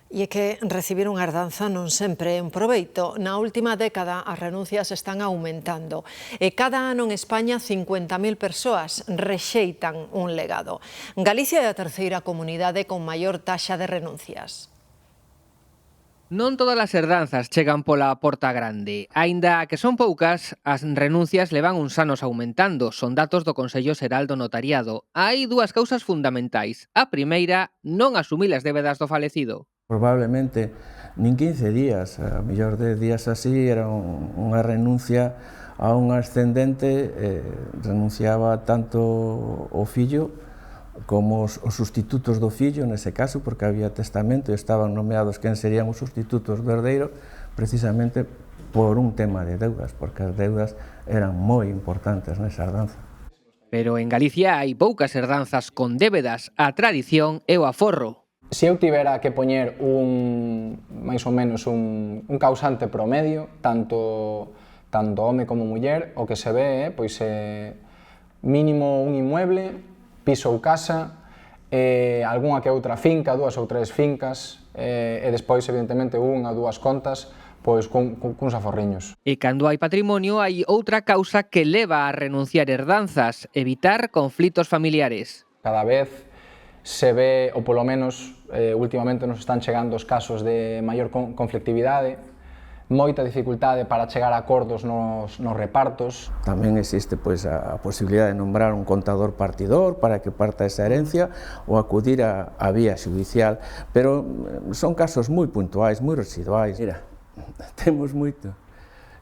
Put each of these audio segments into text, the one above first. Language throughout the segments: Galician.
E é que recibir unha herdanza non sempre é un proveito. Na última década as renuncias están aumentando e cada ano en España 50.000 persoas rexeitan un legado. Galicia é a terceira comunidade con maior taxa de renuncias. Non todas as herdanzas chegan pola porta grande. Aínda que son poucas, as renuncias levan uns anos aumentando. Son datos do Consello Xeral do Notariado. Hai dúas causas fundamentais. A primeira, non asumir as débedas do falecido. Probablemente nin 15 días, a mellor 10 días así, era unha renuncia a un ascendente, renunciaba tanto o fillo como os sustitutos do fillo, nese caso, porque había testamento e estaban nomeados quen serían os sustitutos do herdeiro, precisamente por un tema de deudas, porque as deudas eran moi importantes nesa herdanza. Pero en Galicia hai poucas herdanzas con débedas. A tradición é o aforro. Se eu tivera que poñer máis ou menos un causante promedio, tanto home como muller, o que se ve pois mínimo un inmueble, piso ou casa, algunha que outra finca, 2 ou 3 fincas, e despois, evidentemente, unha ou dúas contas, pois cuns aforriños. E cando hai patrimonio, hai outra causa que leva a renunciar herdanzas: evitar conflitos familiares. Cada vez se ve, ou polo menos últimamente nos están chegando os casos de maior conflictividade, moita dificultade para chegar a acordos nos repartos. Tamén existe pois a posibilidade de nombrar un contador partidor para que parta esa herencia ou acudir á vía xudicial, pero son casos moi puntuais, moi residuais. Mira, temos moito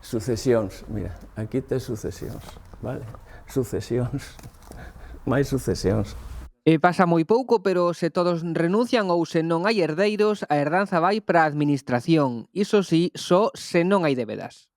sucesións, mira, aquí tes sucesións, vale? Sucesións, máis sucesións. E pasa moi pouco, pero se todos renuncian ou se non hai herdeiros, a herdanza vai para a administración. Iso sí, só se non hai débedas.